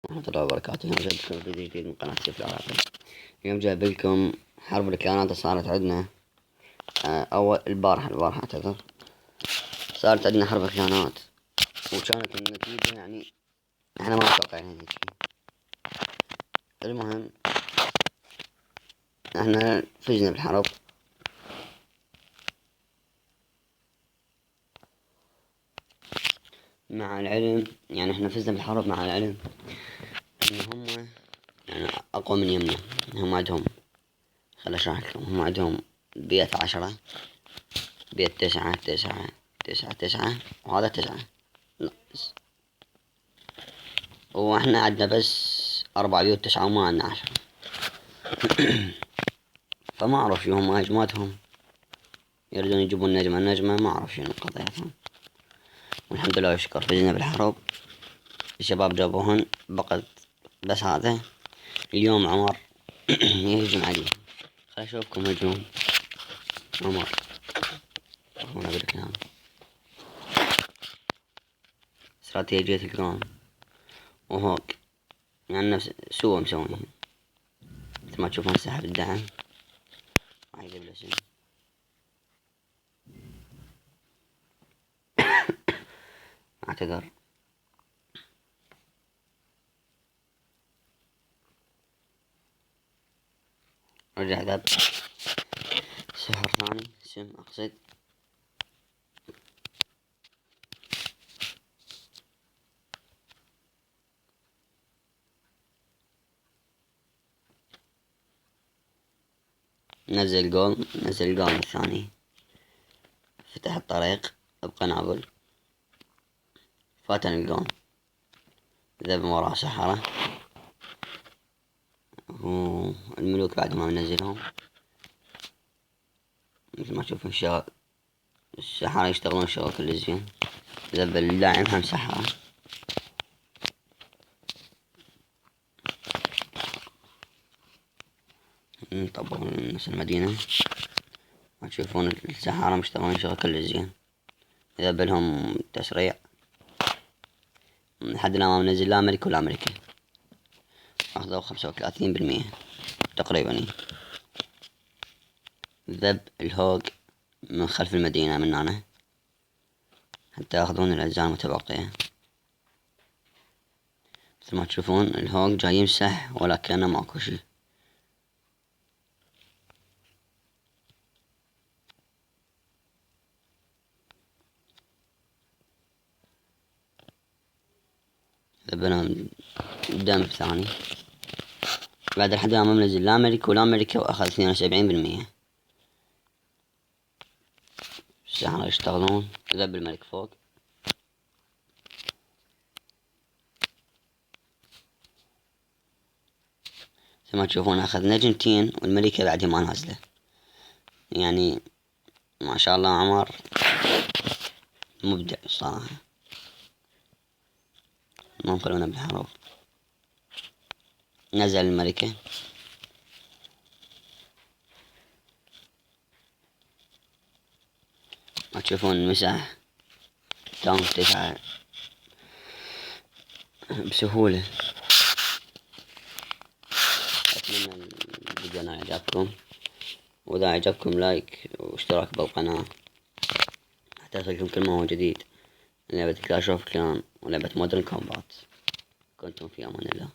ورحمة الله وبركاته. اليوم جايب لكم فيديو جديد من قناة سيف العراقي. اليوم جايب لكم حرب الكيانات اللي صارت عندنا. أول البارحة اعتذر صارت عندنا حرب الكيانات، وكانت النتيجة يعني احنا ما متوقعين هيك. المهم احنا فزنا بالحرب، مع العلم يعني احنا فزنا بالحرب مع العلم ان هم يعني اقوى من يمنا. هم عندهم، خل اشرح لكم، هم عندهم بيت 10، بيت 9، وهذا 9 ناقص، واحنا عندنا بس 4 بيوت 9 وما عندنا 10. فما اعرف شو هم هجماتهم، يريدون يجيبون النجمة ما اعرف شنو قضيتهم. والحمد لله والشكر فزنا بالحرب، الشباب جابوهن بقت. بس هذا اليوم عمر يهجم عليه. خل اشوفكم هجوم عمر. هنا بالكلام استراتيجية القوم وهوك يعني نفس سوى مسوينهم. مثل ما تشوفون سحب الدعم هاي الاسم. اعتذر. رجع ذب سحر ثاني سم اقصد. نزل القوم الثاني، فتح الطريق بقنابل، فاتن القوم ذب من وراء سحرة. والملوك بعد ما منزلهم مثل ما تشوفون السحرة يشتغلون شغل كل زين. ذب الداعم هم سحرة. طبعا نفس المدينة ما تشوفون السحرة مشتغلون شغل كل زين. ذب لهم تسريع لحد ما منزل لا أمريكا ولا أمريكا، أخذوا 35% تقريبا. ذب الهوج من خلف المدينة من هنا حتى ياخذون الأجزاء المتبقية. مثل ما تشوفون الهوج جاي يمسح ولكنه ماكو شي. ذبنا دم ثاني بعد لحد ما منزل لا أمريكا ولا أمريكا، وأخذ 72%. السحرة يشتغلون. ذب الملك فوق. مثل ما تشوفون أخذ نجمتين والملكة بعد ما نازلة. يعني ما شاء الله عمر مبدع صراحة. ما انقلونا بالحرب. نزل الملكة. ما تشوفون المساح تاون 9 بسهولة. أتمنى الفيديو عجبكم، وإذا عجبكم لايك واشتراك بالقناة حتى يصلكم كل ما هو جديد. لعبة كلاش اوف كلان ولعبة مودرن كومبات. كنتم في أمان الله.